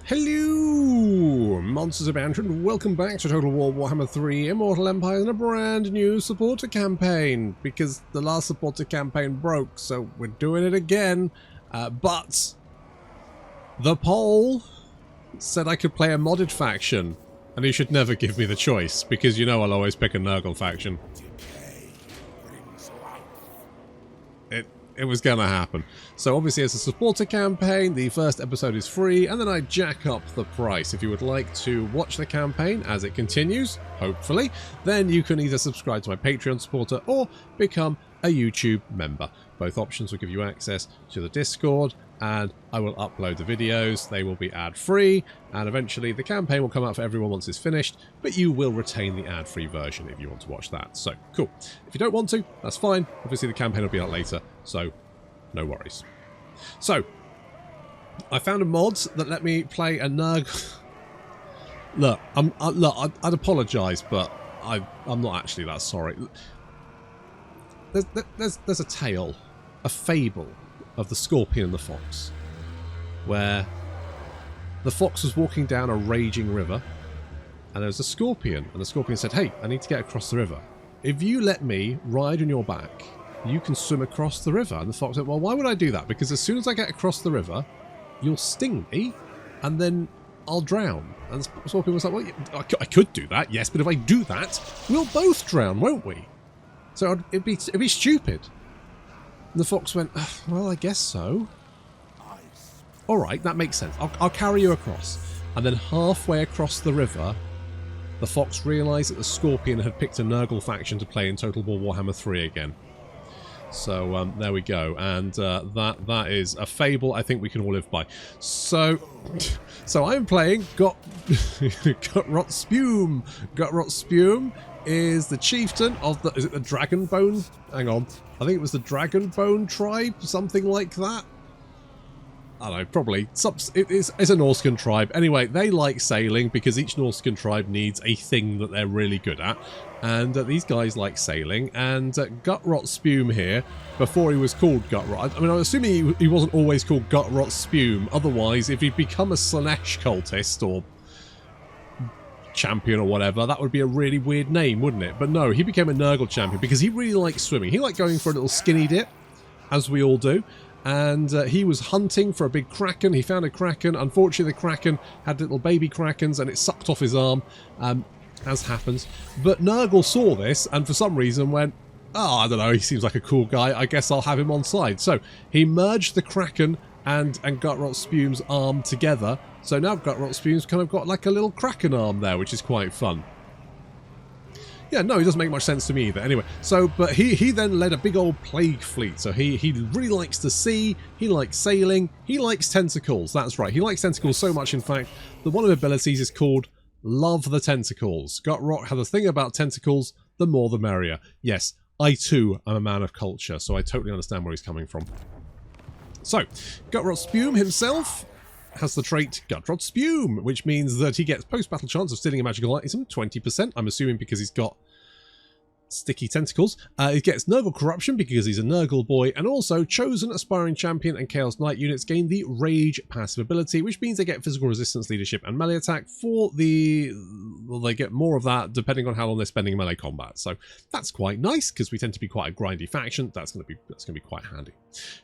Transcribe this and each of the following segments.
Hello, Monsters of Banter, and welcome back to Total War Warhammer 3 Immortal Empires and a brand new supporter campaign, because the last supporter campaign broke, so we're doing it again. But the poll said I could play a modded faction, and you should never give me the choice, because you know I'll always pick a Nurgle faction. It was going to happen. So obviously as a supporter campaign, the first episode is free, and then I jack up the price. If you would like to watch the campaign as it continues, hopefully, then you can either subscribe to my Patreon supporter or become a YouTube member. Both options will give you access to the Discord, and I will upload the videos. They will be ad-free, and eventually the campaign will come out for everyone once it's finished, but you will retain the ad-free version if you want to watch that. So, cool. If you don't want to, that's fine. Obviously the campaign will be out later, so no worries. So, I found a mod that let me play a Nurgle. Look, I'd apologise, but I'm not actually that sorry. There's a tale, a fable of the Scorpion and the Fox, where the fox was walking down a raging river, and there was a scorpion, and the scorpion said, "Hey, I need to get across the river. If you let me ride on your back, you can swim across the river." And the fox said, "Well, why would I do that? Because as soon as I get across the river, you'll sting me, and then I'll drown." And the scorpion was like, "Well, I could do that, yes, but if I do that, we'll both drown, won't we? So it'd be stupid." And the fox went, "Well, I guess so. Alright, that makes sense. I'll carry you across." And then halfway across the river, the fox realised that the scorpion had picked a Nurgle faction to play in Total War Warhammer 3 again. So, there we go. And that is a fable I think we can all live by. So I'm playing Gutrot Spume. Gutrot Spume is the chieftain of the... Is it the Dragonbone? Hang on. I think it was the Dragonbone tribe, something like that. I don't know, probably. It's a Norscan tribe. Anyway, they like sailing because each Norscan tribe needs a thing that they're really good at. And these guys like sailing. And Gutrot Spume here, before he was called Gutrot... I mean, I'm assuming he wasn't always called Gutrot Spume. Otherwise, if he'd become a Slanesh cultist or champion or whatever, that would be a really weird name, wouldn't it? But no, he became a Nurgle champion because he really liked swimming. He liked going for a little skinny dip, as we all do. And he was hunting for a big kraken. He found a kraken. Unfortunately, the kraken had little baby krakens and it sucked off his arm, as happens. But Nurgle saw this and for some reason went, "Oh, I don't know, he seems like a cool guy. I guess I'll have him on side." So he merged the kraken and Gutrot Spume's arm together. So now Gutrot Spume's kind of got like a little kraken arm there, which is quite fun. Yeah, no, it doesn't make much sense to me either. Anyway, so, but he then led a big old plague fleet. So he really likes the sea, he likes sailing, he likes tentacles. That's right, he likes tentacles so much, in fact, that one of the abilities is called Love the Tentacles. Gutrot had a thing about tentacles, the more the merrier. Yes, I too am a man of culture, so I totally understand where he's coming from. So, Gutrot Spume himself has the trait Gutrot Spume, which means that he gets post-battle chance of stealing a magical item, 20%, I'm assuming because he's got sticky tentacles. He gets Nurgle Corruption because he's a Nurgle boy, and also Chosen, Aspiring Champion, and Chaos Knight units gain the Rage passive ability, which means they get physical resistance, leadership, and melee attack for the... Well, they get more of that depending on how long they're spending in melee combat. So that's quite nice because we tend to be quite a grindy faction. That's going to be quite handy.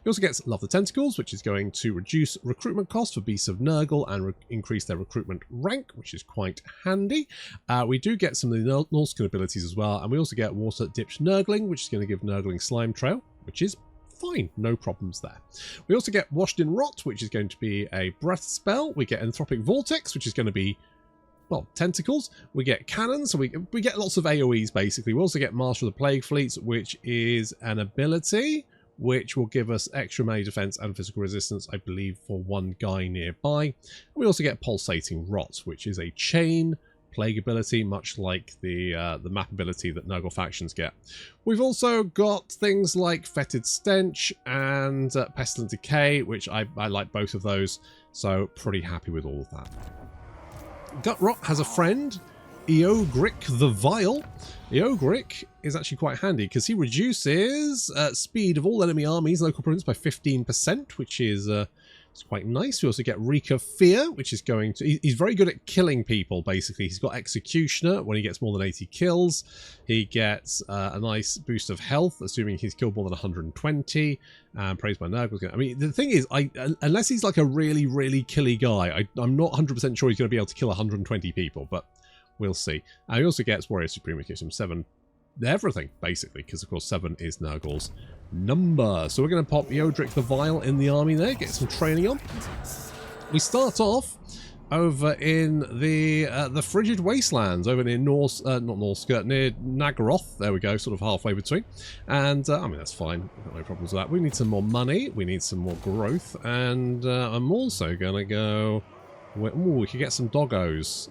He also gets Love the Tentacles, which is going to reduce recruitment costs for beasts of Nurgle and increase their recruitment rank, which is quite handy. We do get some of the Norscan abilities as well, and we also get Water Dipped Nurgling, which is going to give Nurgling Slime Trail, which is fine, no problems there. We also get Washed in Rot, which is going to be a breath spell. We get Anthropic Vortex, which is going to be, well, tentacles. We get cannons, so we get lots of AoEs basically. We also get Master of the Plague Fleets, which is an ability which will give us extra melee defense and physical resistance, I believe, for one guy nearby. And we also get Pulsating Rot, which is a chain plague ability, much like the map ability that Nurgle factions get. We've also got things like Fetid Stench and Pestilent Decay, which I like both of those, so pretty happy with all of that. Gutrot has a friend, Eogric the Vile. Eogric is actually quite handy because he reduces speed of all enemy armies, local province by 15%, which is It's quite nice. We also get Reek of Fear, which is going to... He's very good at killing people, basically. He's got Executioner. When he gets more than 80 kills, he gets a nice boost of health, assuming he's killed more than 120. Praised by Nurgle. I mean, the thing is, unless he's like a really, really killy guy, I'm not 100% sure he's going to be able to kill 120 people, but we'll see. He also gets Warrior Supreme, which gives him 7... everything, basically, because, of course, 7 is Nurgle's number. So we're going to pop Yodric the Vile in the army there, get some training on. We start off over in the Frigid Wastelands, over near near Naggaroth. There we go, sort of halfway between. And, I mean, that's fine. Got no problems with that. We need some more money. We need some more growth. And I'm also going to go... ooh, we could get some doggos.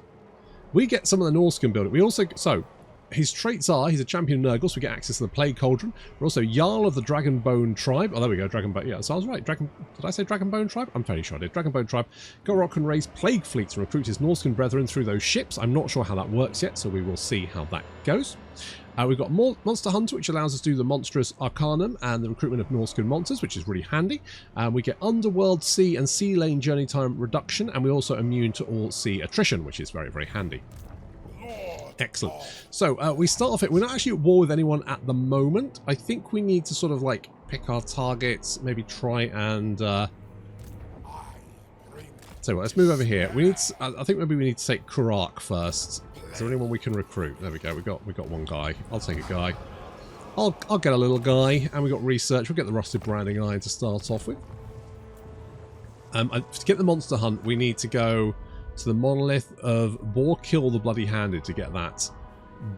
We get some of the Norscan building. We also... So... his traits are, he's a champion of Nurgle, so we get access to the Plague Cauldron. We're also Jarl of the Dragonbone Tribe. Oh, there we go, Dragonbone. Yeah, so I was right. Did I say Dragonbone Tribe? I'm fairly sure I did. Dragonbone Tribe. Gorok can raise Plague Fleets and recruit his Norscan brethren through those ships. I'm not sure how that works yet, so we will see how that goes. We've got Monster Hunter, which allows us to do the Monstrous Arcanum and the recruitment of Norscan monsters, which is really handy. We get Underworld, Sea, and Sea Lane Journey Time Reduction, and we're also immune to all sea attrition, which is very, very handy. Excellent. So we start off it. We're not actually at war with anyone at the moment. I think we need to sort of like pick our targets, maybe try and so let's move over here. We need to, I think maybe we need to take Kurak first. Is there anyone we can recruit? There we go. We got one guy. I'll take a guy. I'll get a little guy, and we got research. We'll get the Rusted Branding Iron to start off with. To get the Monster Hunt, we need to go to the Monolith of Borkill the Bloody Handed to get that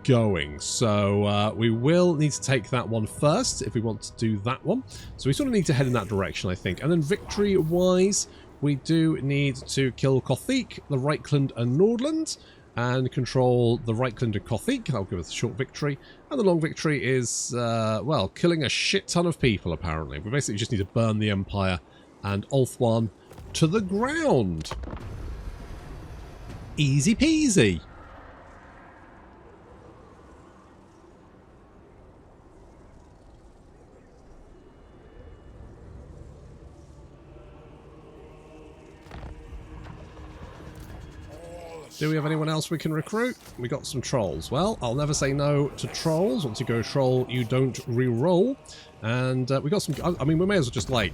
going. So we will need to take that one first if we want to do that one. So we sort of need to head in that direction, I think. And then victory-wise, we do need to kill Kothic, the Reichland and Nordland, and control the Reichland and Kothic. That'll give us a short victory. And the long victory is, well, killing a shit ton of people, apparently. We basically just need to burn the Empire and Ulthuan to the ground. Easy peasy. Do we have anyone else we can recruit? We got some trolls. Well, I'll never say no to trolls. Once you go troll, you don't re-roll. And we got some... I mean, we may as well just, like,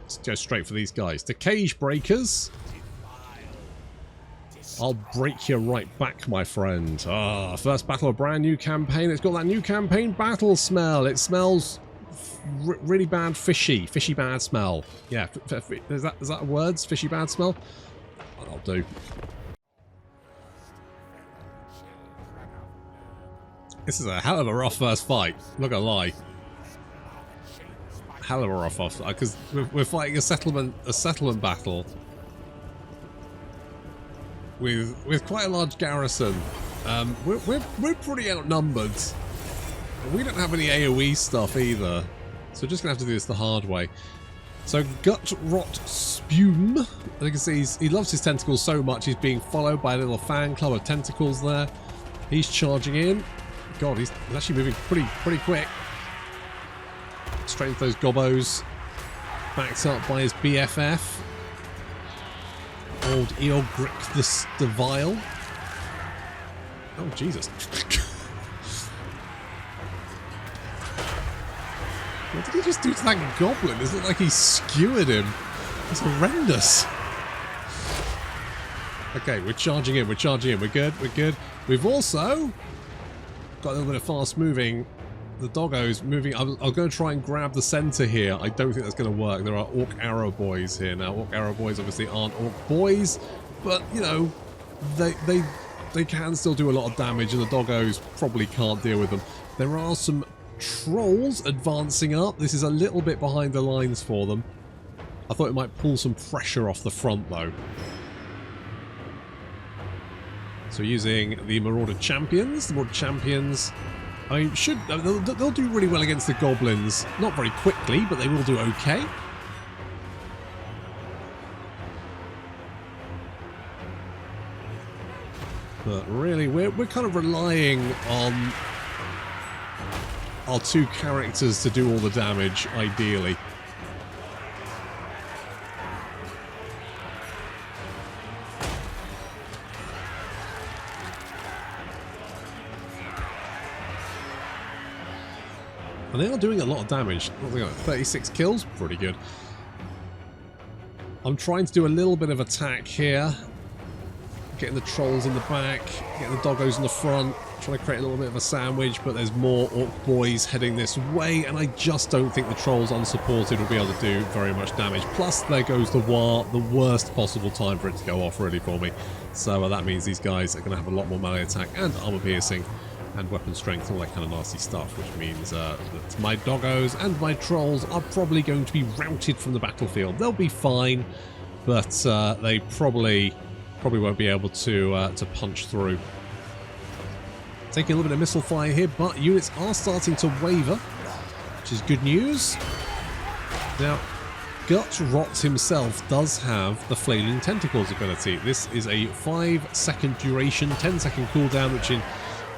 let's go straight for these guys. The Cage Breakers. I'll break you right back, my friend. First battle of a brand new campaign. It's got that new campaign battle smell. It smells really bad fishy. Fishy bad smell. Yeah, is that words? Fishy bad smell? I'll do. This is a hell of a rough first fight. I'm not gonna lie. Hell of a rough first fight, because we're fighting a settlement battle with quite a large garrison. We're pretty outnumbered. We don't have any AoE stuff either, so we're just gonna have to do this the hard way. So Gutrot Spume, as you can see, he loves his tentacles so much. He's being followed by a little fan club of tentacles there. He's charging in. God, he's actually moving pretty quick. Straight into those gobbos. Backed up by his BFF. Old Eogric the Vile. Oh, Jesus. What did he just do to that goblin? It looked like he skewered him. It's horrendous. Okay, we're charging in. We're good. We've also got a little bit of fast moving. The doggo's moving. I'm going to try and grab the center here. I don't think that's going to work. There are Orc Arrow Boys here now. Orc Arrow Boys obviously aren't Orc Boys, but, you know, they can still do a lot of damage, and the doggos probably can't deal with them. There are some trolls advancing up. This is a little bit behind the lines for them. I thought it might pull some pressure off the front, though. So using the Marauder Champions. The Marauder Champions, I mean, they'll do really well against the goblins. Not very quickly, but they will do okay. But really, we're kind of relying on our two characters to do all the damage, ideally. And they are doing a lot of damage. What have they got? 36 kills? Pretty good. I'm trying to do a little bit of attack here. Getting the trolls in the back, getting the doggos in the front, trying to create a little bit of a sandwich, but there's more orc boys heading this way, and I just don't think the trolls unsupported will be able to do very much damage. Plus, there goes the war, the worst possible time for it to go off, really, for me. So that means these guys are going to have a lot more melee attack and armor piercing and weapon strength, all that kind of nasty stuff, which means that my doggos and my trolls are probably going to be routed from the battlefield. They'll be fine, but they probably won't be able to punch through. Taking a little bit of missile fire here, but units are starting to waver, which is good news. Now, Gutrot himself does have the Flailing Tentacles ability. This is a 5-second duration, 10-second cooldown, which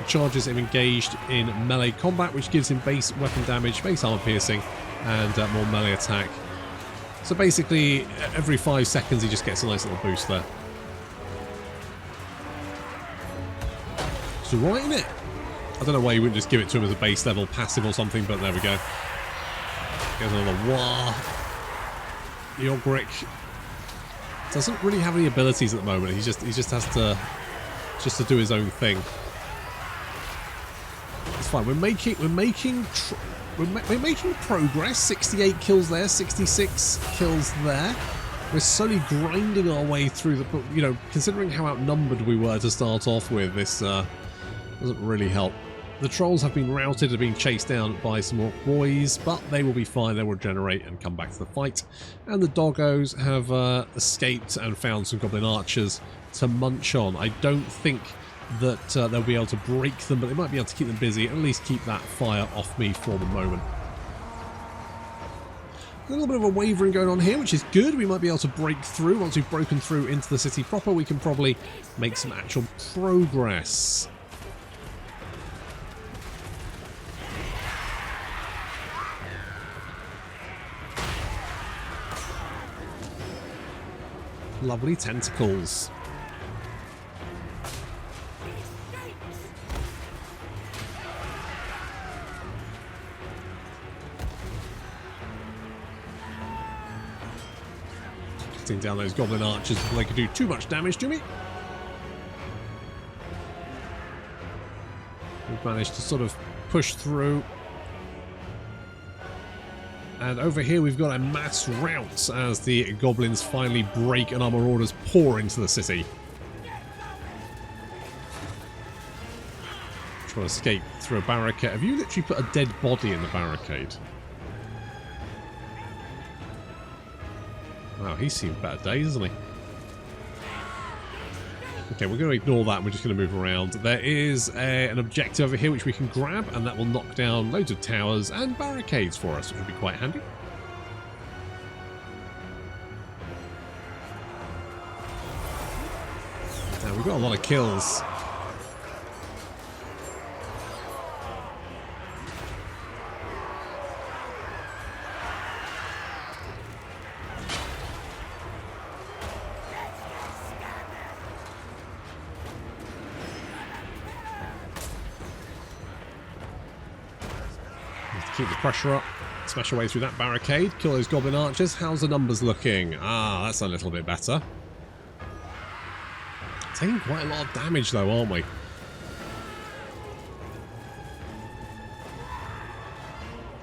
charges him engaged in melee combat, which gives him base weapon damage, base armor piercing, and more melee attack. So basically, every 5 seconds he just gets a nice little boost there. So right in it. I don't know why you wouldn't just give it to him as a base level passive or something, but there we go. Goes another wah. Yogric doesn't really have any abilities at the moment. He just has to do his own thing. It's fine. We're making progress. 68 kills there, 66 kills there. We're slowly grinding our way through the, you know, considering how outnumbered we were to start off with, this doesn't really help. The trolls have been routed and being chased down by some orc boys, but they will be fine. They will regenerate and come back to the fight. And the doggos have escaped and found some goblin archers to munch on. I don't think that they'll be able to break them, but they might be able to keep them busy, at least keep that fire off me for the moment. A little bit of a wavering going on here, which is good. We might be able to break through. Once we've broken through into the city proper, we can probably make some actual progress. Lovely tentacles. Cutting down those goblin archers before they could do too much damage to me. We've managed to sort of push through. And over here we've got a mass rout as the goblins finally break and armor orders pour into the city. Trying to escape through a barricade. Have you literally put a dead body in the barricade? Wow, he's seen better days, hasn't he? Okay, we're going to ignore that and we're just going to move around. There is an objective over here which we can grab, and that will knock down loads of towers and barricades for us, which would be quite handy. Now, we've got a lot of kills. Keep the pressure up, smash our way through that barricade, kill those goblin archers. How's the numbers looking? Ah, that's a little bit better. Taking quite a lot of damage though, aren't we?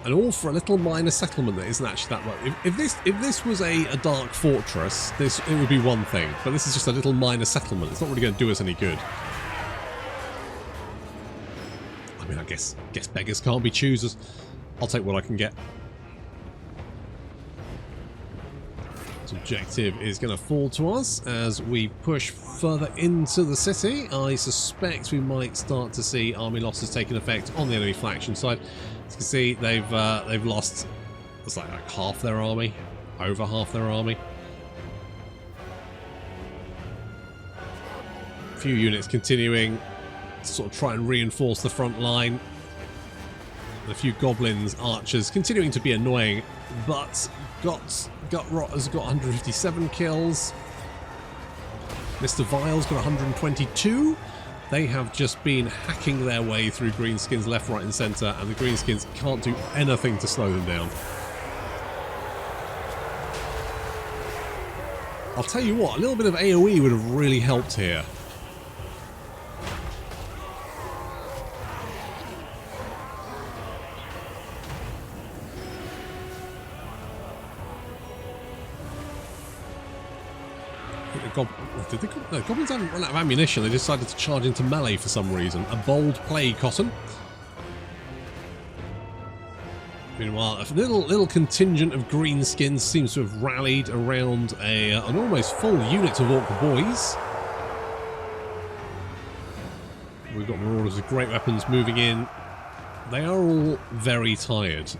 And all for a little minor settlement that isn't actually that much. If this was a dark fortress, it would be one thing, but this is just a little minor settlement. It's not really going to do us any good. I mean, I guess beggars can't be choosers. I'll take what I can get. This objective is going to fall to us as we push further into the city. I suspect we might start to see army losses taking effect on the enemy faction side. As you can see, they've lost, it's like half their army, over half their army. A few units continuing to sort of try and reinforce the front line. And a few goblins, archers continuing to be annoying, but Gutrot has got 157 kills. Mr. Vile's got 122. They have just been hacking their way through greenskins left, right and centre, and the greenskins can't do anything to slow them down. I'll tell you what, a little bit of AoE would have really helped here. The goblins haven't run out of ammunition. They decided to charge into melee for some reason. A bold play, Cotton. Meanwhile, a little contingent of greenskins seems to have rallied around an almost full unit of Orc boys. We've got marauders with great weapons moving in. They are all very tired.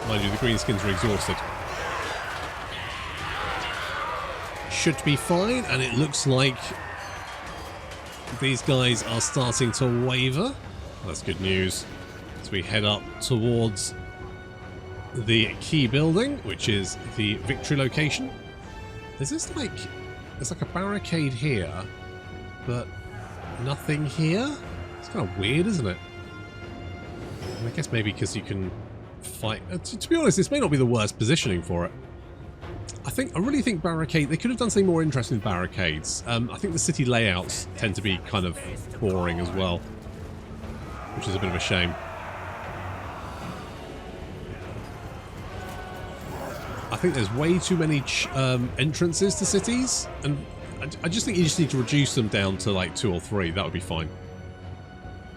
Mind you, the greenskins are exhausted. Should be fine, and it looks like these guys are starting to waver. That's good news. As we head up towards the key building, which is the victory location. Is this like... There's like a barricade here, but nothing here? It's kind of weird, isn't it? I guess maybe because you can fight... To be honest, this may not be the worst positioning for it. I really think barricade... They could have done something more interesting with barricades. I think the city layouts tend to be kind of boring as well, which is a bit of a shame. I think there's way too many entrances to cities, and I just think you just need to reduce them down to like 2 or 3. That would be fine.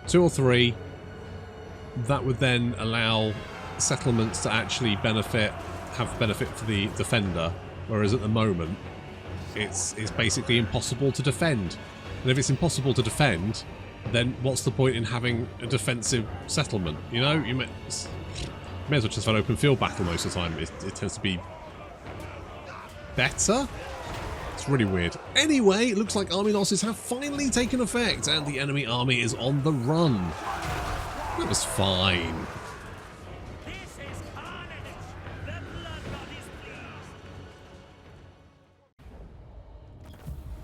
2 or 3. That would then allow settlements to actually have benefit for the defender, whereas at the moment it's basically impossible to defend. And if it's impossible to defend, then what's the point in having a defensive settlement? You know, you may as well just have an open field battle most of the time. It tends to be better. It's really weird. Anyway, it looks like army losses have finally taken effect, and the enemy army is on the run. That was fine.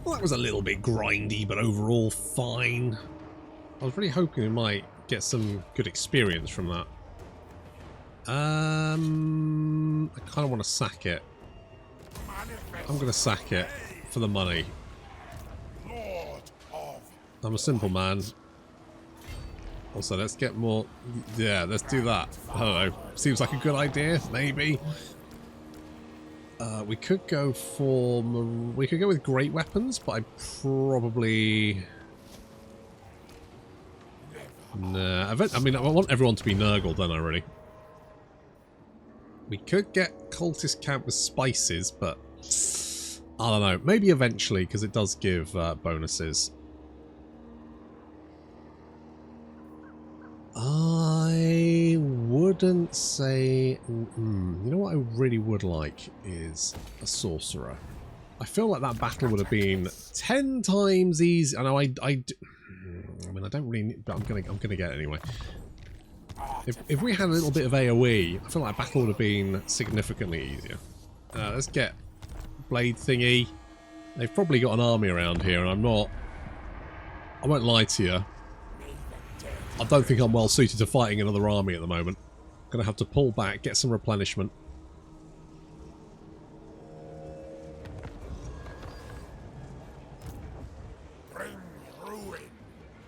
Well, that was a little bit grindy, but overall fine. I was really hoping we might get some good experience from that. I kind of want to sack it. I'm going to sack it for the money. I'm a simple man. Also, let's get more... Yeah, let's do that. I don't know. Seems like a good idea, maybe. We could go for... We could go with great weapons, but I probably... Nah. I mean, I want everyone to be Nurgle, don't I, really? We could get cultist camp with spices, but... I don't know. Maybe eventually, because it does give bonuses. I wouldn't say... you know what I really would like is a sorcerer. I feel like that battle would have been 10 times easy. I know I mean, I don't really... But I'm gonna get it anyway. If we had a little bit of AoE, I feel like battle would have been significantly easier. Let's get blade thingy. They've probably got an army around here, and I won't lie to you. I don't think I'm well suited to fighting another army at the moment. I'm going to have to pull back, get some replenishment.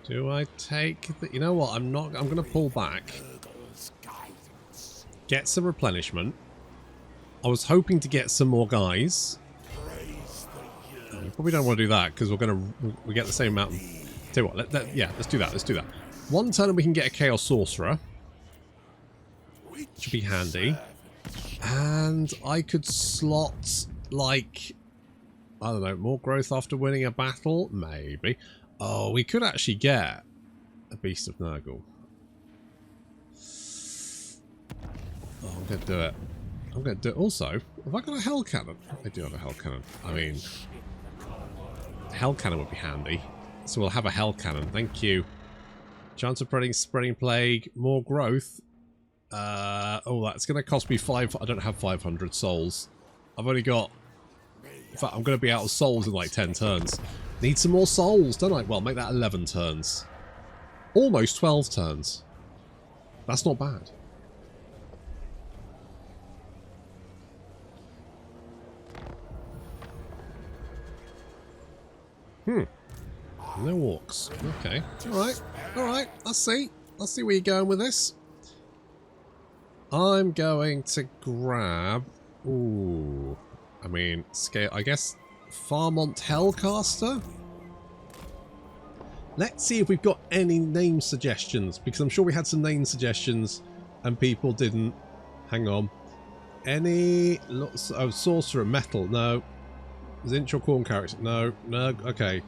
Do I take the... You know what? I'm going to pull back. Get some replenishment. I was hoping to get some more guys. You probably don't want to do that because we get the same amount. Tell you what, yeah, let's do that. Let's do that. One turn and we can get a Chaos Sorcerer. Should be handy. And I could slot, like, I don't know, more growth after winning a battle? Maybe. Oh, we could actually get a Beast of Nurgle. Oh, I'm going to do it. I'm going to do it. Also, have I got a Hell Cannon? I do have a Hell Cannon. I mean, Hell Cannon would be handy. So we'll have a Hell Cannon. Thank you. Chance of spreading plague, more growth. Oh, that's going to cost me 5. I don't have 500 souls. I've only got... In fact, I'm going to be out of souls in like 10 turns. Need some more souls, don't I? Well, make that 11 turns. Almost 12 turns. That's not bad. No orcs. Okay. Alright. Alright. Let's see. Let's see where you're going with this. I'm going to grab... Ooh. I mean, scale... I guess... Farmont Hellcaster? Let's see if we've got any name suggestions, because I'm sure we had some name suggestions and people didn't. Hang on. Any... Oh, Sorcerer, Metal, no. Zinch Corn character, no. No, okay.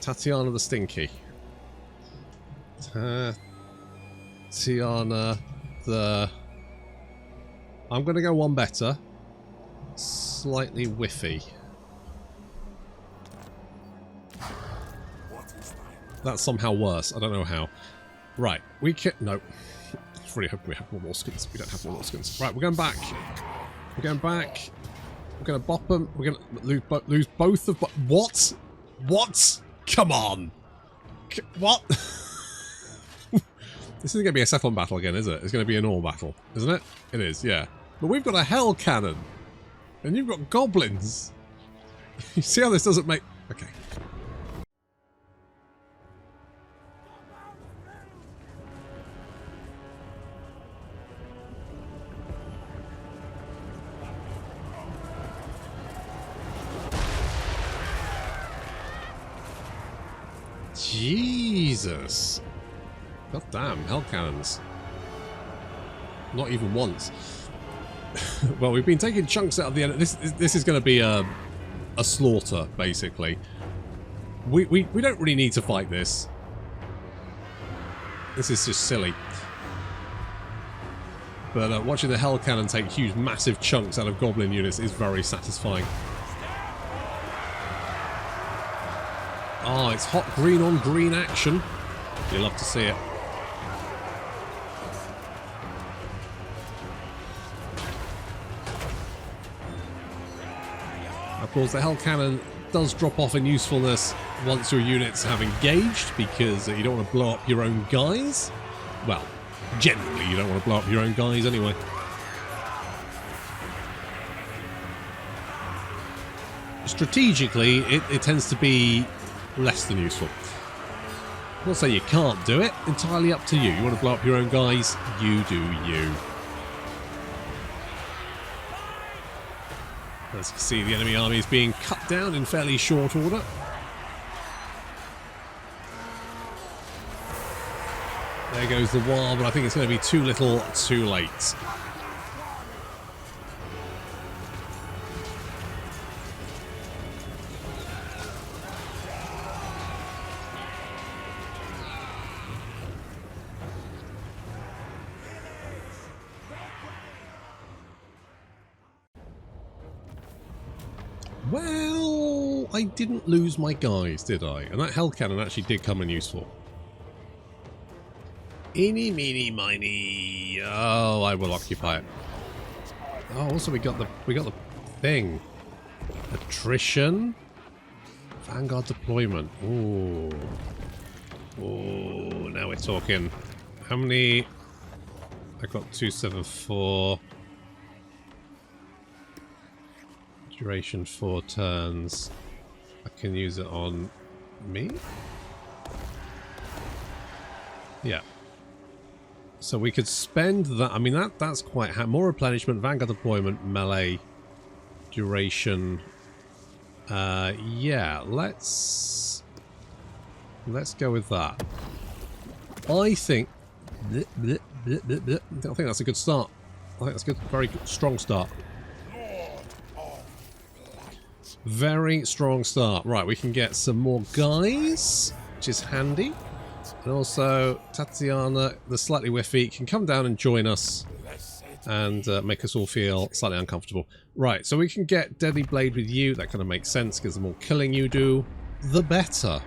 Tatiana the Stinky. Tatiana the... I'm going to go one better. Slightly whiffy. That's somehow worse. I don't know how. Right, we can... No. I really hope we have more skins. We don't have more skins. Right, we're going back. We're going back. We're going to bop them. We're going to lose both of... What? What? Come on. What? This isn't going to be a settlement battle again, is it? It's going to be a normal battle, isn't it? It is, yeah. But we've got a hell cannon. And you've got goblins. You see how this doesn't make... Okay. Jesus. God damn, hell cannons. Not even once. Well, we've been taking chunks out of the end. This is going to be a slaughter, basically. We don't really need to fight this. This is just silly. But watching the hell cannon take huge, massive chunks out of goblin units is very satisfying. Oh, it's hot green on green action. You love to see it. Of course, the hell cannon does drop off in usefulness once your units have engaged, because you don't want to blow up your own guys. Well, generally you don't want to blow up your own guys anyway. Strategically, it tends to be less than useful. I'm not saying you can't do it, entirely up to you. You want to blow up your own guys, you do you. As you can see, the enemy army is being cut down in fairly short order. There goes the wall, but I think it's going to be too little, too late. Well, I didn't lose my guys, did I? And that hell cannon actually did come in useful. Eeny, meeny, miny. Oh, I will occupy it. Oh, also we got the thing. Attrition. Vanguard deployment. Ooh. Ooh, now we're talking. How many? I got 274. Duration 4 turns. I can use it on me? Yeah. So we could spend that. I mean, that's quite more replenishment, Vanguard deployment, melee, duration. Yeah, let's go with that. I think that's a good start. I think that's a good, very good, strong start. Very strong start. Right, we can get some more guys, which is handy. And also, Tatiana, the slightly whiffy, can come down and join us and make us all feel slightly uncomfortable. Right, so we can get Deadly Blade with you. That kind of makes sense, because the more killing you do, the better.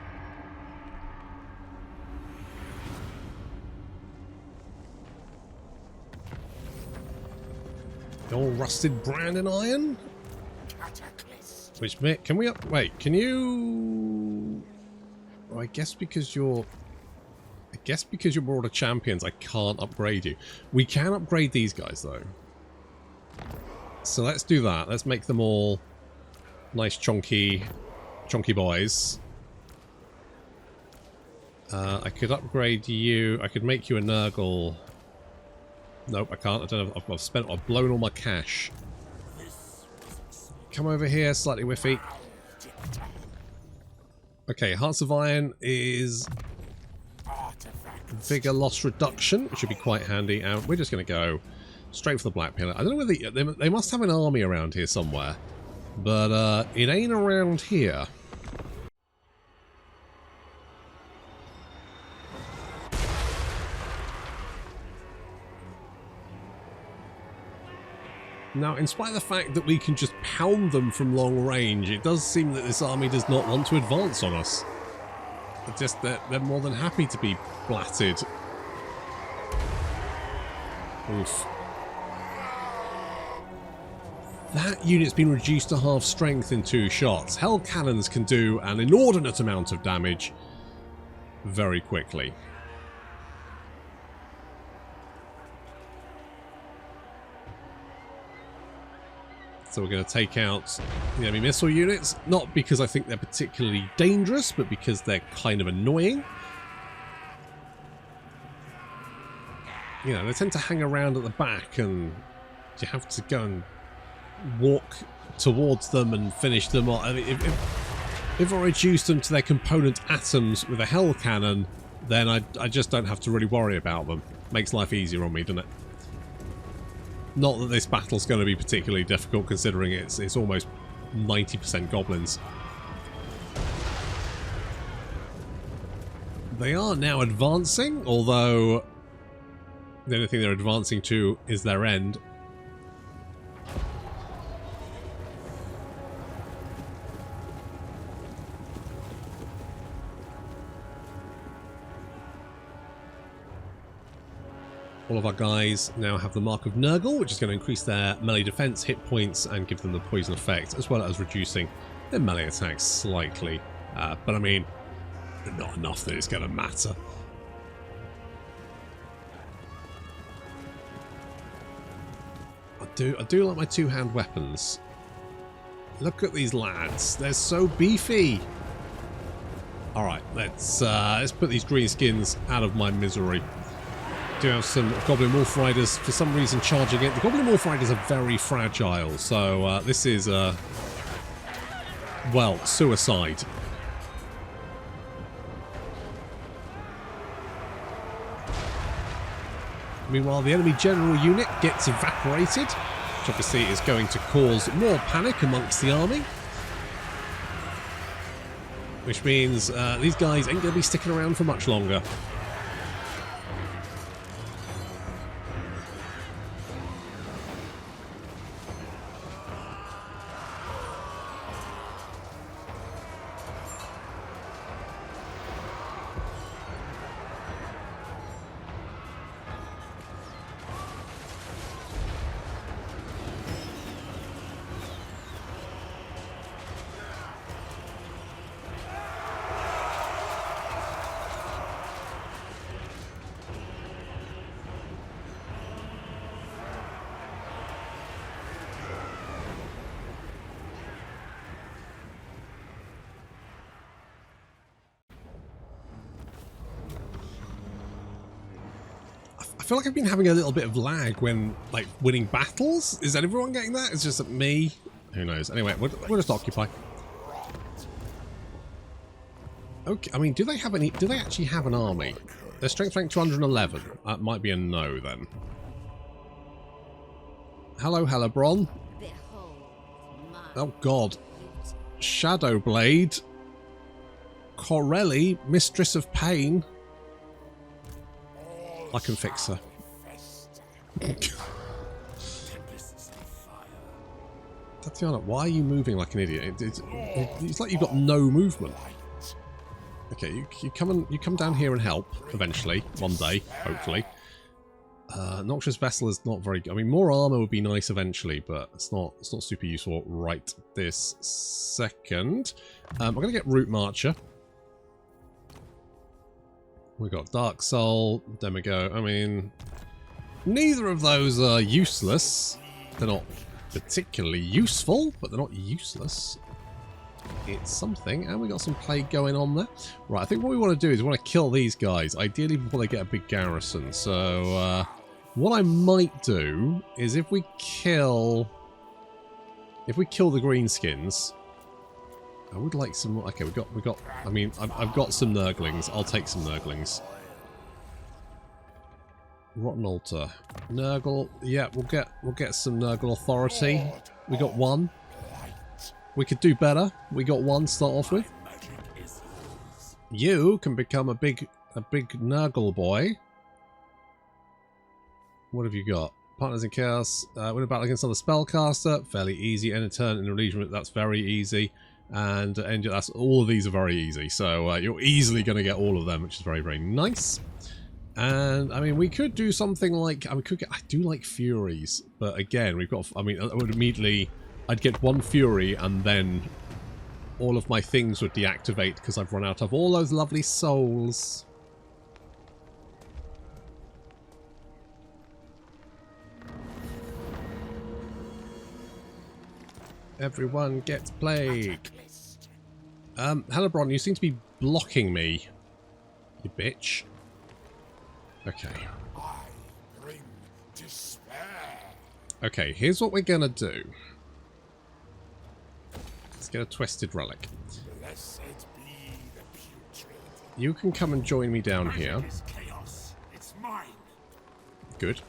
The old rusted brand and iron. Which bit? Can we up... Wait, can you... Oh, I guess because you're Marauder Champions, I can't upgrade you. We can upgrade these guys, though. So let's do that. Let's make them all nice, chunky boys. I could upgrade you. I could make you a Nurgle. Nope, I can't. I don't know. I've blown all my cash. Come over here, slightly whiffy. Okay, Hearts of Iron is Vigor Loss Reduction, which should be quite handy. And we're just going to go straight for the Black Pillar. I don't know whether they must have an army around here somewhere, but it ain't around here. Now, in spite of the fact that we can just pound them from long range, it does seem that this army does not want to advance on us. They're more than happy to be blatted. Oof. That unit's been reduced to half strength in 2 shots. Hell cannons can do an inordinate amount of damage very quickly. So we're going to take out the enemy missile units, not because I think they're particularly dangerous, but because they're kind of annoying. You know, they tend to hang around at the back and you have to go and walk towards them and finish them off. I mean, if I reduce them to their component atoms with a hell cannon, then I just don't have to really worry about them. Makes life easier on me, doesn't it? Not that this battle's going to be particularly difficult, considering it's almost 90% goblins. They are now advancing, although the only thing they're advancing to is their end. All of our guys now have the Mark of Nurgle, which is going to increase their melee defense, hit points, and give them the poison effect, as well as reducing their melee attacks slightly. But I mean, not enough that it's going to matter. I do like my 2-hand weapons. Look at these lads; they're so beefy. All right, let's put these greenskins out of my misery. Do have some Goblin Wolf Riders for some reason charging it. The Goblin Wolf Riders are very fragile, so this is well, suicide. Meanwhile, the enemy general unit gets evaporated, which obviously is going to cause more panic amongst the army. Which means these guys ain't going to be sticking around for much longer. I feel like I've been having a little bit of lag when, like, winning battles. Is everyone getting that? It's just me? Who knows? Anyway, we'll just occupy. Okay, I mean, do they actually have an army? Their strength rank 211. That might be a no, then. Hello, Hellebron. Oh, God. Shadowblade. Corelli, Mistress of Pain. I can fix her. Tatiana, why are you moving like an idiot? It's like you've got no movement. Okay, you come down here and help eventually, one day, hopefully. Noxious Vessel is not very good. I mean, more armor would be nice eventually, but it's not super useful right this second. I'm going to get Root Marcher. We got Dark Soul, Demigo. I mean, neither of those are useless. They're not particularly useful, but they're not useless. It's something, and we got some plague going on there. Right, I think what we want to do is we want to kill these guys, ideally before they get a big garrison. So, what I might do is if we kill the greenskins, I would like some. Okay, we got. I mean, I've got some Nurglings. I'll take some Nurglings. Rotten Altar, Nurgle. Yeah, we'll get some Nurgle authority. We got one. We could do better. We got one to start off with. You can become a big Nurgle boy. What have you got? Partners in Chaos. Win a battle against another spellcaster. Fairly easy. End a turn in a legion. That's very easy. And that's all of these are very easy. So you're easily going to get all of them, which is very, very nice. And I mean, we could do something like I do like Furies, but again, we've got. I mean, I would immediately. I'd get one Fury and then all of my things would deactivate because I've run out of all those lovely souls. Everyone gets plague. Helebron, you seem to be blocking me, you bitch. Okay. Okay, here's what we're gonna do. Let's get a Twisted Relic. You can come and join me down here. Good.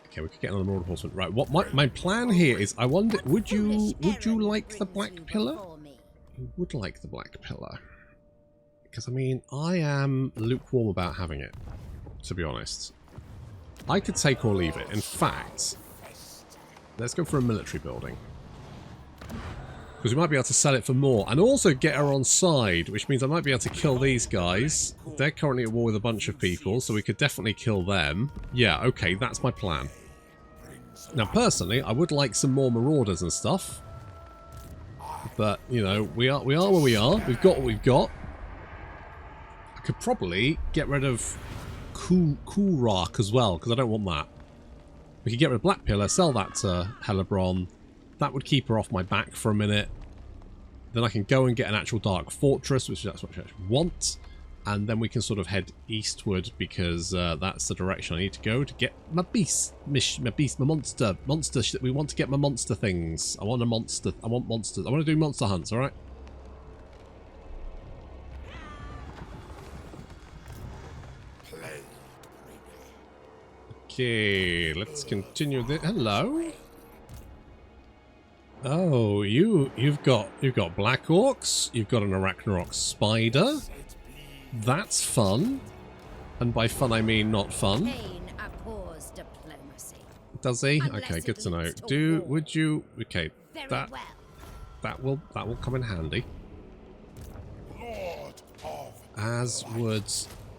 Okay, we could get another Lord Horseman. Right, what my plan here is, I wonder, would you like the Black Pillar? You would like the Black Pillar. Because, I mean, I am lukewarm about having it, to be honest. I could take or leave it. In fact, let's go for a military building. Because we might be able to sell it for more. And also get her on side, which means I might be able to kill these guys. They're currently at war with a bunch of people, so we could definitely kill them. Yeah, okay, that's my plan. Now, personally, I would like some more Marauders and stuff. But, you know, we are where we are. We've got what we've got. I could probably get rid of Coolrak as well, because I don't want that. We could get rid of Black Pillar, sell that to Helebron. That would keep her off my back for a minute. Then I can go and get an actual Dark Fortress, which that's what I actually want. And then we can sort of head eastward, because that's the direction I need to go to get my beast, my monster. We want to get my monster things. I want a monster. I want monsters. I want to do monster hunts, alright? Okay, let's continue this. Hello? Oh, you've got Black Orcs, you've got an Arachnarok Spider. That's fun. And by fun I mean not fun. Does he? Okay, good to know. Would you okay, that will come in handy. As would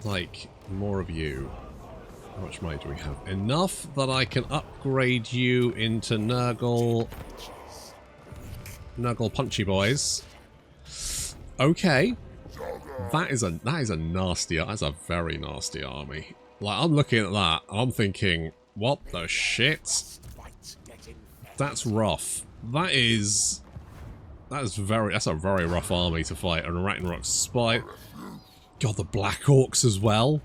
like more of you. How much money do we have? Enough that I can upgrade you into Nurgle punchy boys. Okay. That is a nasty, that's a very nasty army. Like, I'm looking at that, I'm thinking, what the shit? That's rough. That's a very rough army to fight. An Arachnarok Spy. God, the Black Orcs as well.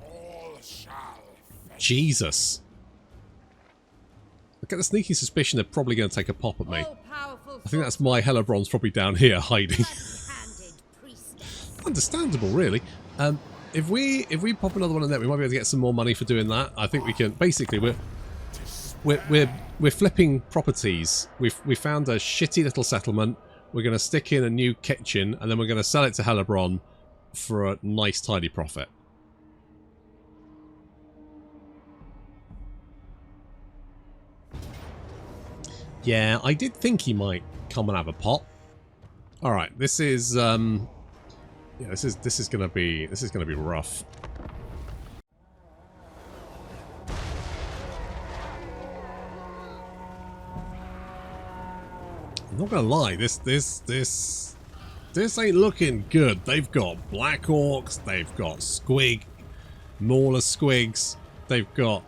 Jesus. I get the sneaky suspicion they're probably going to take a pop at me. I think that's my Helebron's probably down here hiding. Understandable, really. If we pop another one in there, we might be able to get some more money for doing that. I think we can. Basically, we're flipping properties. We found a shitty little settlement. We're going to stick in a new kitchen, and then we're going to sell it to Helebron for a nice, tidy profit. Yeah, I did think he might come and have a pop. All right, this is yeah, this is gonna be rough. I'm not gonna lie, this ain't looking good. They've got Black Orcs, they've got Squig, Mauler Squigs, they've got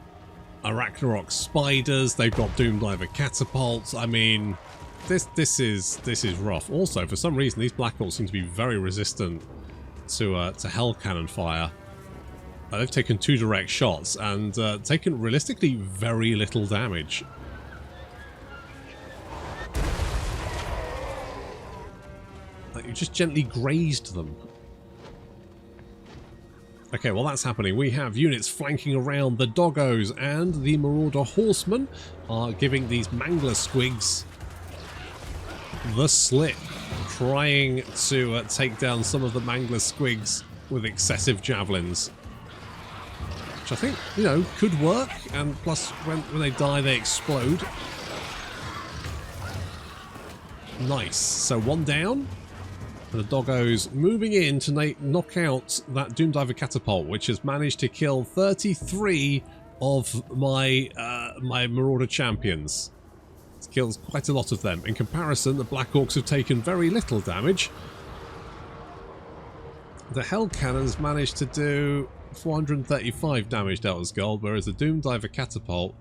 Arachnarok Spiders, they've got Doomdiver Catapults. I mean, this is rough. Also, for some reason, these Black Orcs seem to be very resistant to Hell Cannon fire. They've taken 2 direct shots and taken realistically very little damage. Like, you just gently grazed them. Okay, while that's happening, we have units flanking around the Doggos, and the Marauder Horsemen are giving these Mangler Squigs the slip, trying to take down some of the Mangler Squigs with excessive javelins. Which I think, you know, could work, and plus when they die they explode. Nice. So 1 down. And the Doggos moving in to knock out that Doomdiver Catapult, which has managed to kill 33 of my my Marauder champions. It kills quite a lot of them. In comparison, the Black Orcs have taken very little damage. The Hell Cannons managed to do 435 damage dealt as gold, whereas the Doomdiver Catapult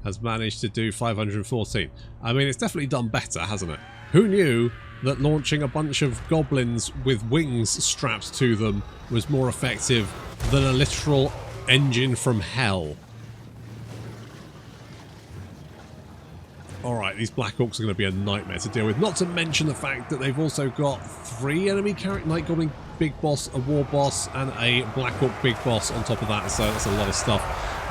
has managed to do 514. I mean, it's definitely done better, hasn't it? Who knew that launching a bunch of goblins with wings strapped to them was more effective than a literal engine from hell? Alright, these Black Orcs are going to be a nightmare to deal with. Not to mention the fact that they've also got 3 enemy Night Goblin Big Boss, a War Boss, and a Black Orc Big Boss on top of that, so that's a lot of stuff.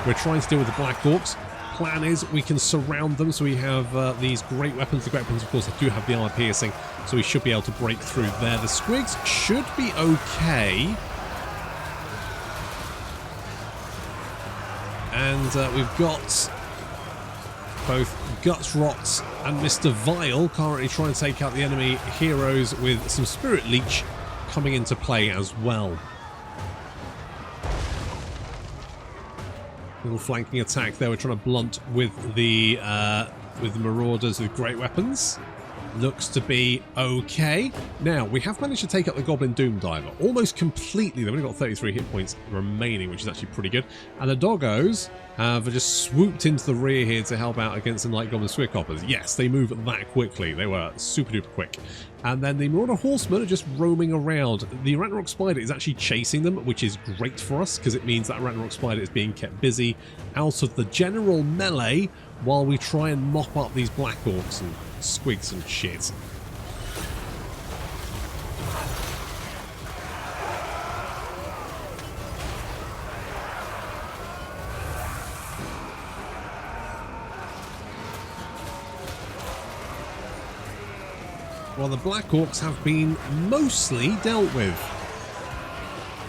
We're trying to deal with the Black Orcs. Plan is we can surround them, so we have these great weapons. The great weapons, of course, they do have the armor piercing, so we should be able to break through there. The Squigs should be okay. And we've got both Gutrot and Mr. Vile currently trying to take out the enemy heroes, with some Spirit Leech coming into play as well. Little flanking attack there. We're trying to blunt with the Marauders with great weapons. Looks to be okay. Now, we have managed to take out the Goblin Doomdiver almost completely. They've only got 33 hit points remaining, which is actually pretty good. And the Doggos have just swooped into the rear here to help out against the Night Goblin Squighoppers. Yes, they move that quickly. They were super duper quick. And then the Marauder Horsemen are just roaming around. The Arachnarok Spider is actually chasing them, which is great for us, because it means that Arachnarok Spider is being kept busy out of the general melee while we try and mop up these Black Orcs and Squigs and shit. Well, the Black Orcs have been mostly dealt with.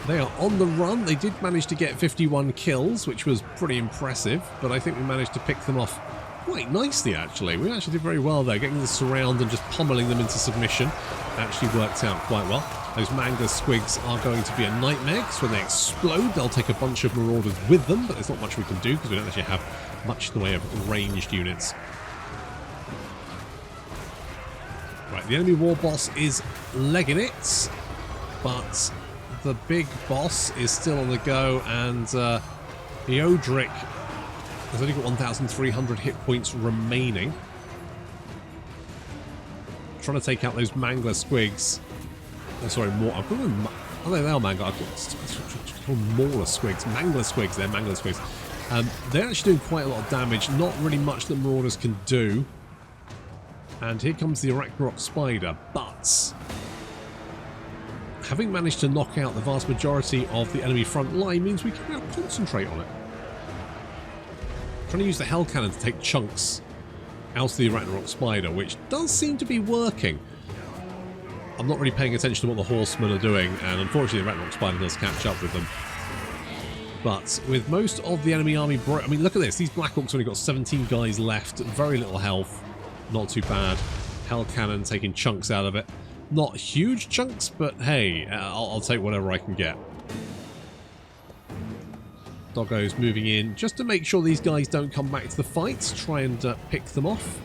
They are on the run. They did manage to get 51 kills, which was pretty impressive, but I think we managed to pick them off quite nicely, actually. We actually did very well there. Getting the surround and just pummeling them into submission actually worked out quite well. Those Mangler Squigs are going to be a nightmare, because when they explode, they'll take a bunch of Marauders with them, but there's not much we can do because we don't actually have much in the way of ranged units. Right, the enemy War Boss is legging it, but the big boss is still on the go, and Eodric has only got 1,300 hit points remaining. Trying to take out those Mangler Squigs. Oh, sorry, more. I've got them. Oh, they are Mangler. I've got Mauler Squigs. Mangler Squigs. They're Mangler Squigs. They're actually doing quite a lot of damage. Not really much that Marauders can do. And here comes the Arachnarok Spider, but having managed to knock out the vast majority of the enemy front line means we can now concentrate on it. Trying to use the Hell Cannon to take chunks out of the Arachnarok Spider, which does seem to be working. I'm not really paying attention to what the Horsemen are doing, and unfortunately the Arachnarok Spider does catch up with them. But with most of the enemy army, I mean, look at this. These Black Orcs only got 17 guys left, very little health. Not too bad. Hell Cannon taking chunks out of it. Not huge chunks, but hey, I'll take whatever I can get. Doggo's moving in just to make sure these guys don't come back to the fight. Try and pick them off.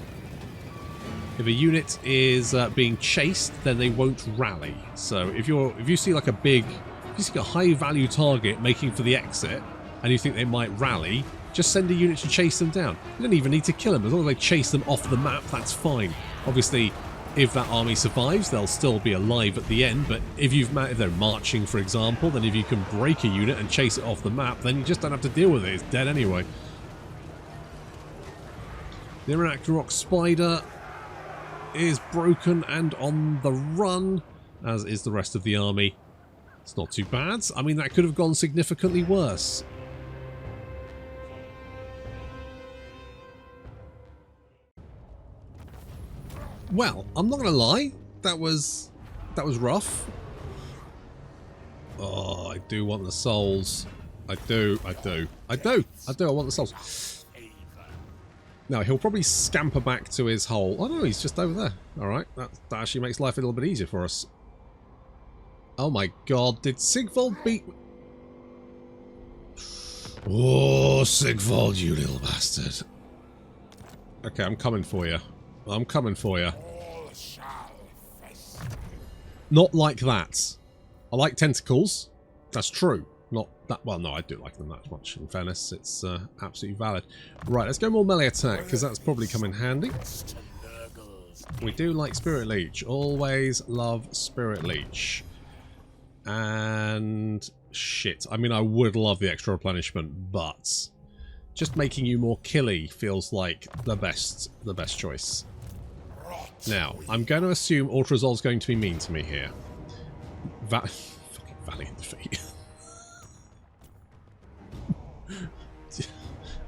If a unit is being chased, then they won't rally. So if you see like if you see a high value target making for the exit, and you think they might rally, just send a unit to chase them down. You don't even need to kill them. As long as they chase them off the map, that's fine. Obviously, if that army survives, they'll still be alive at the end, but if they're marching, for example, then if you can break a unit and chase it off the map, then you just don't have to deal with it. It's dead anyway. The Gutrot Spider is broken and on the run, as is the rest of the army. It's not too bad. I mean, that could have gone significantly worse. Well, I'm not going to lie. That was rough. Oh, I do want the souls. I do. I want the souls. Now, he'll probably scamper back to his hole. Oh, no, he's just over there. All right. That actually makes life a little bit easier for us. Oh, my God. Did Sigvald beat... Oh, Sigvald, you little bastard. Okay, I'm coming for you. I'm coming for you. Not like that. I like tentacles. That's true. Not that... Well, no, I do like them that much. In fairness, it's absolutely valid. Right, let's go more melee attack, because that's probably come in handy. We do like Spirit Leech. Always love Spirit Leech. And... shit. I mean, I would love the extra replenishment, but... just making you more killy feels like the best choice. Now, I'm going to assume Ultra Resolve's going to be mean to me here. Fucking Valiant Defeat.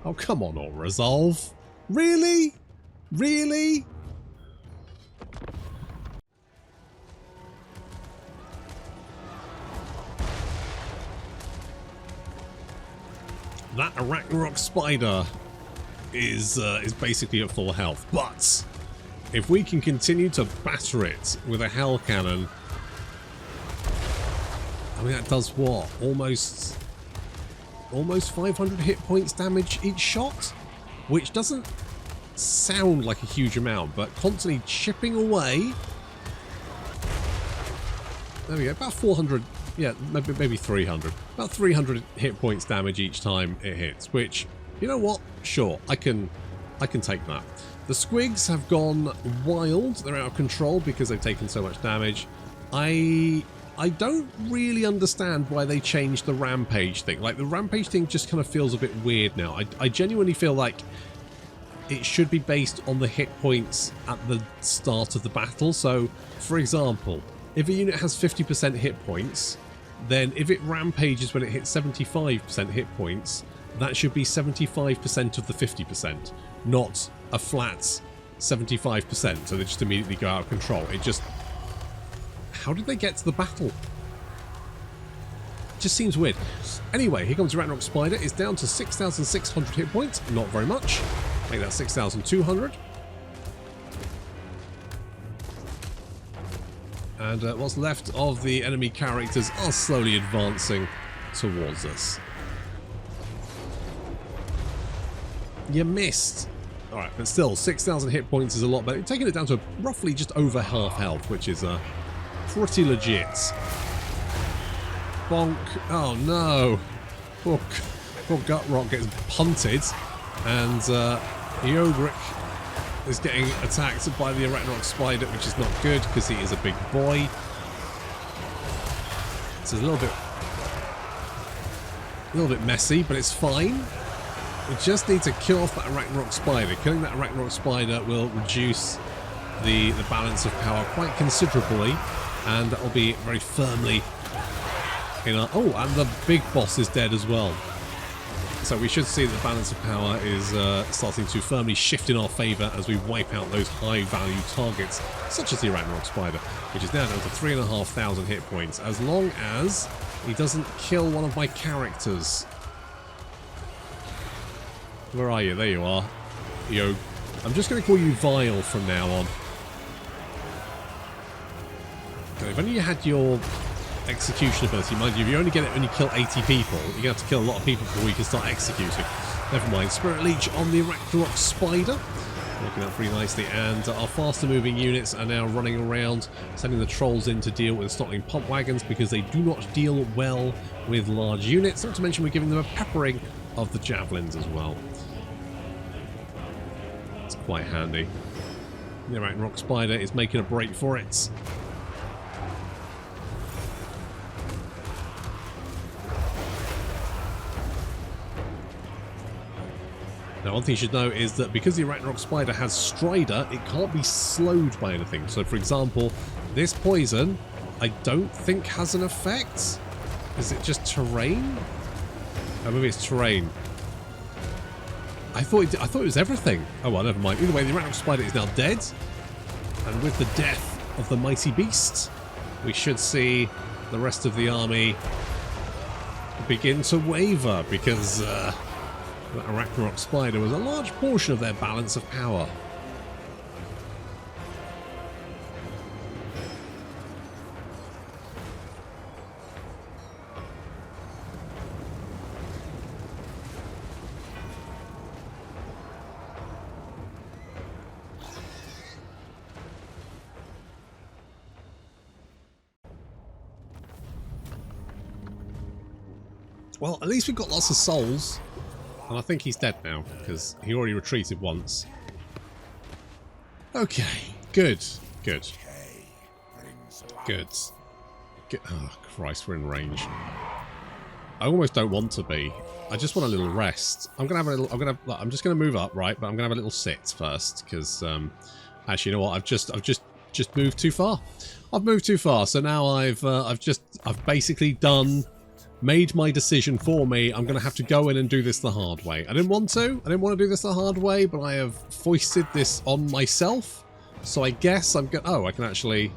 Oh, come on, Ultra Resolve. Really? Really? That Gutrot Spider is basically at full health, but if we can continue to batter it with a Hell Cannon, I mean, that does what? Almost 500 hit points damage each shot? Which doesn't sound like a huge amount, but constantly chipping away. There we go, about 400, yeah, maybe 300. About 300 hit points damage each time it hits, which, you know what? Sure, I can take that. The squigs have gone wild. They're out of control because they've taken so much damage. I don't really understand why they changed the rampage thing. Like, the rampage thing just kind of feels a bit weird now. I genuinely feel like it should be based on the hit points at the start of the battle. So, for example, if a unit has 50% hit points, then if it rampages when it hits 75% hit points, that should be 75% of the 50%, not a flat 75%, so they just immediately go out of control. It just... how did they get to the battle? It just seems weird. Anyway, here comes Gutrot Spider. It's down to 6,600 hit points. Not very much. Make that 6,200. And what's left of the enemy characters are slowly advancing towards us. You missed. Alright, but still, 6,000 hit points is a lot better. Taking it down to roughly just over half health, which is pretty legit. Bonk. Oh no. Poor Gutrot gets punted. And Yogric is getting attacked by the Gutrot Spider, which is not good because he is a big boy. It's a little bit messy, but it's fine. We just need to kill off that Gutrot Spider. Killing that Gutrot Spider will reduce the balance of power quite considerably, and that will be very firmly in our... oh, and the big boss is dead as well. So we should see that the balance of power is starting to firmly shift in our favour as we wipe out those high-value targets, such as the Gutrot Spider, which is now down to 3,500 hit points, as long as he doesn't kill one of my characters. Where are you? There you are. Yo, I'm just going to call you Vile from now on. Okay, if only you had your execution ability. Mind you, if you only get it when you kill 80 people, you're going to have to kill a lot of people before you can start executing. Never mind. Spirit Leech on the Gutrot Spider. Working out pretty nicely, and our faster moving units are now running around, sending the trolls in to deal with stockling pump wagons because they do not deal well with large units. Not to mention we're giving them a peppering of the javelins as well. It's quite handy. The Ragnarok Spider is making a break for it. Now, one thing you should know is that because the Ragnarok Spider has Strider, it can't be slowed by anything. So, for example, this poison, I don't think has an effect. Is it just terrain? Oh, maybe it's terrain. I thought it was everything. Oh, well, never mind. Either way, the Ragnarok Spider is now dead. And with the death of the mighty beast, we should see the rest of the army begin to waver because... that Ragnarok Spider was a large portion of their balance of power. Well, at least we've got lots of souls. And I think he's dead now, because he already retreated once. Okay, good, good. Good. Oh, Christ, we're in range. I almost don't want to be. I just want a little rest. I'm gonna have a little. I'm just gonna move up, right? But I'm gonna have a little sit first, because actually, you know what? I've just moved too far. I've moved too far. So now I've basically made my decision for me. I'm going to have to go in and do this the hard way. I didn't want to do this the hard way, but I have foisted this on myself. So I guess I'm going... Oh, I can actually...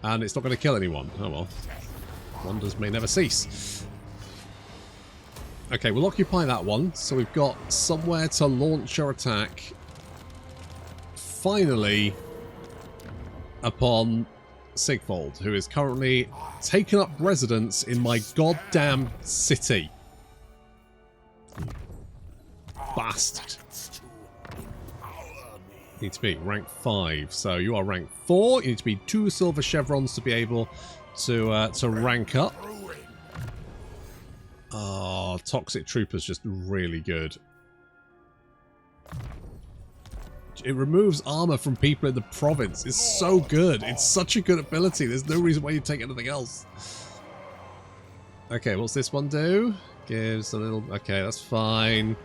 And it's not going to kill anyone. Oh well. Wonders may never cease. Okay, we'll occupy that one. So we've got somewhere to launch our attack. Finally, upon Sigfold, who is currently taken up residence in my goddamn city. Bastard. You need to be rank 5, so you are rank 4. You need to be 2 silver chevrons to be able to rank up. Oh, Toxic Trooper's just really good. It removes armor from people in the province. It's so good. It's such a good ability. There's no reason why you take anything else. Okay, what's this one do? Gives a little... Okay, that's fine.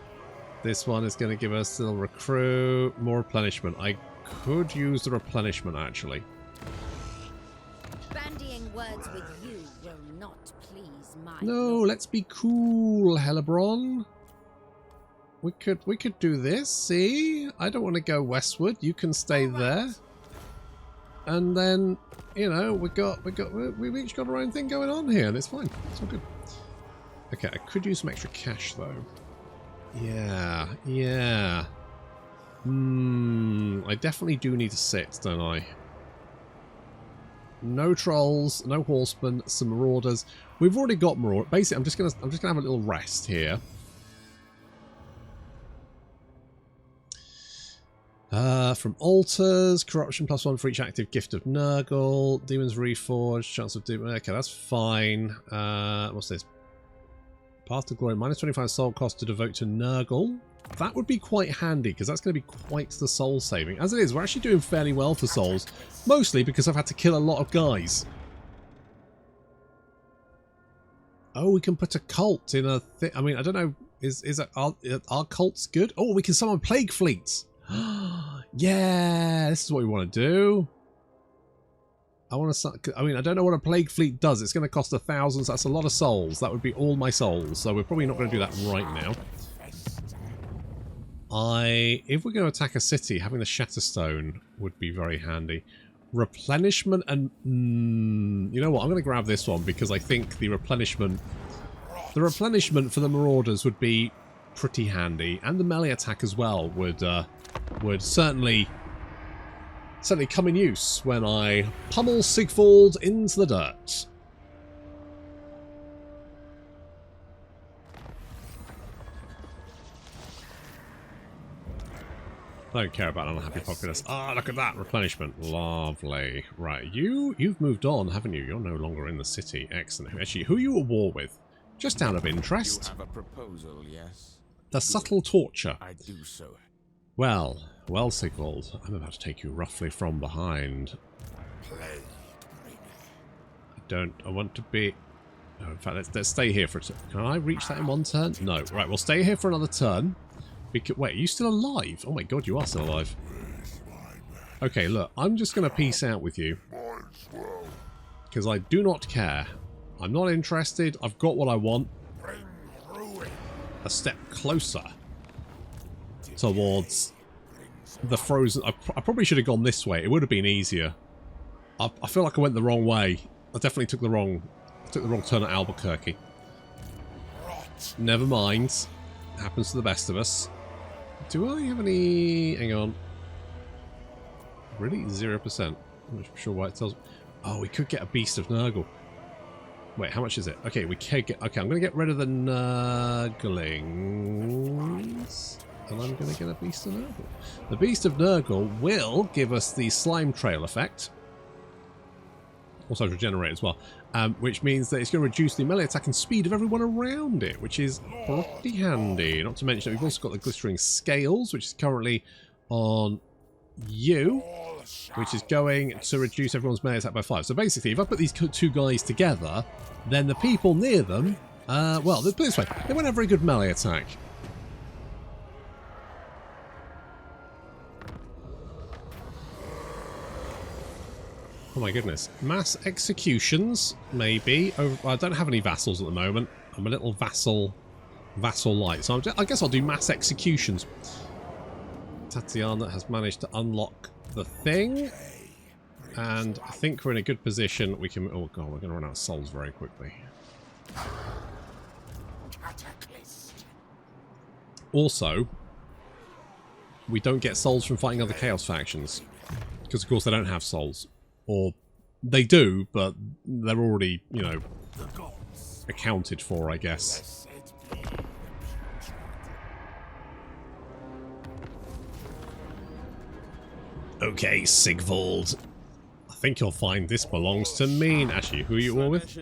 This one is going to give us a little recruit. More replenishment. I could use the replenishment, actually. Bandying words with you will not please my... No, let's be cool, Hellebron. We could do this, see? I don't want to go westward. You can stay there. And then, you know, we've each got our own thing going on here, and it's fine. It's all good. Okay, I could use some extra cash, though. Yeah, yeah. I definitely do need to sit, don't I? No trolls, no horsemen, some marauders. We've already got marauders. Basically, I'm just gonna have a little rest here. From altars, corruption +1 for each active gift of Nurgle, demons reforged, chance of doom. Okay, that's fine. What's this? Path to glory, -25 soul cost to devote to Nurgle. That would be quite handy because that's going to be quite the soul saving. As it is, we're actually doing fairly well for souls, mostly because I've had to kill a lot of guys. Oh, we can put a cult in a thing. I mean, I don't know. Are cults good? Oh, we can summon plague fleets. Yeah, this is what we want to do. I mean, I don't know what a plague fleet does. It's going to cost 1,000. So that's a lot of souls. That would be all my souls. So we're probably not going to do that right now. If we're going to attack a city, having the Shatterstone would be very handy. Replenishment and... you know what? I'm going to grab this one because I think the replenishment for the Marauders would be pretty handy. And the melee attack as well would certainly come in use when I pummel Sigfold into the dirt. I don't care about unhappy populace. Ah, look at that replenishment. Lovely. Right, you've moved on, haven't you? You're no longer in the city. Excellent. Actually, who are you at war with? Just out of interest. You have a proposal, yes? The subtle torture. I do so. Well, Sigvald, I'm about to take you roughly from behind. I want to be... No, in fact, let's stay here for a turn. Can I reach that in one turn? No. Right, we'll stay here for another turn. Wait, are you still alive? Oh my god, you are still alive. Okay, look, I'm just going to peace out with you. Because I do not care. I'm not interested. I've got what I want. A step closer towards the frozen... I probably should have gone this way. It would have been easier. I feel like I went the wrong way. I definitely took the wrong turn at Albuquerque. Never mind. Happens to the best of us. Do I have any... Hang on. Really? 0%. I'm not sure why it tells... Oh, we could get a Beast of Nurgle. Wait, how much is it? Okay, we can get... Okay, I'm going to get rid of the Nurglings. And I'm going to get a Beast of Nurgle. The Beast of Nurgle will give us the Slime Trail effect. Also regenerate as well. Which means that it's going to reduce the melee attack and speed of everyone around it, which is pretty handy. Not to mention that we've also got the Glittering Scales, which is currently on you, which is going to reduce everyone's melee attack by 5. So basically, if I put these two guys together, then the people near them, well, let's put it this way, they won't have very good melee attack. Oh my goodness. Mass executions, maybe. I don't have any vassals at the moment. I'm a little vassal light. So I guess I'll do mass executions. Tatiana has managed to unlock the thing. And I think we're in a good position. We can... Oh god, we're going to run out of souls very quickly. Also, we don't get souls from fighting other Chaos factions. Because of course they don't have souls. Or they do, but they're already, you know, accounted for, I guess. Okay, Sigvald. I think you'll find this belongs to me. Actually, who are you all with?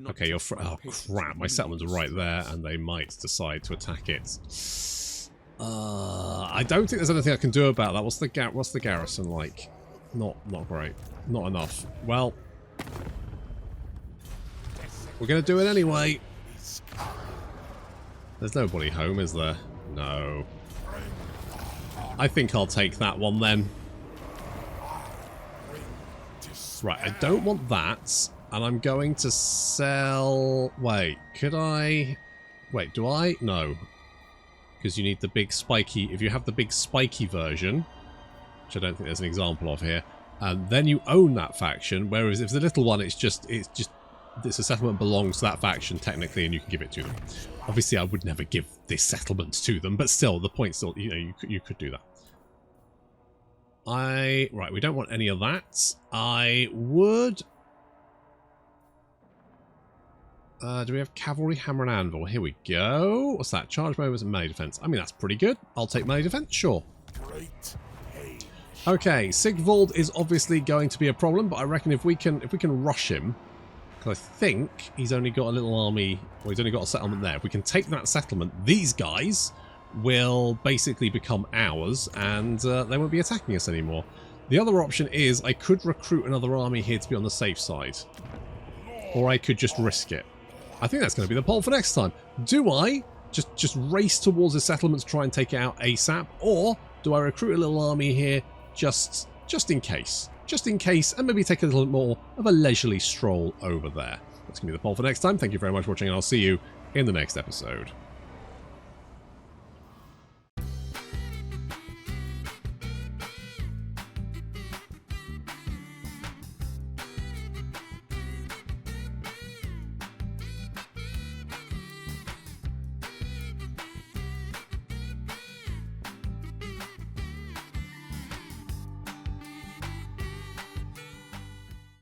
Okay, you're... Oh, crap. My settlements are right there, and they might decide to attack it. I don't think there's anything I can do about that. What's the garrison like? Not great. Not enough. Well, we're going to do it anyway. There's nobody home, is there? No. I think I'll take that one then. Right, I don't want that. And I'm going to sell... Wait, could I... Wait, do I? No. Because you need the big spiky... If you have the big spiky version... Which I don't think there's an example of here. Then you own that faction, whereas if the little one, it's a settlement belongs to that faction technically, and you can give it to them. Obviously, I would never give this settlement to them, but still, the point still, you know, you could do that. Right, we don't want any of that. I would. Do we have cavalry, hammer, and anvil? Here we go. What's that? Charge moments and melee defense. I mean, that's pretty good. I'll take melee defense, sure. Okay, Sigvald is obviously going to be a problem, but I reckon if we can rush him, because I think he's only got a little army, well, he's only got a settlement there. If we can take that settlement, these guys will basically become ours, and they won't be attacking us anymore. The other option is I could recruit another army here to be on the safe side, or I could just risk it. I think that's going to be the poll for next time. Do I just race towards the settlement to try and take it out ASAP, or do I recruit a little army here? Just in case. Just in case, and maybe take a little more of a leisurely stroll over there. That's going to be the poll for next time. Thank you very much for watching, and I'll see you in the next episode.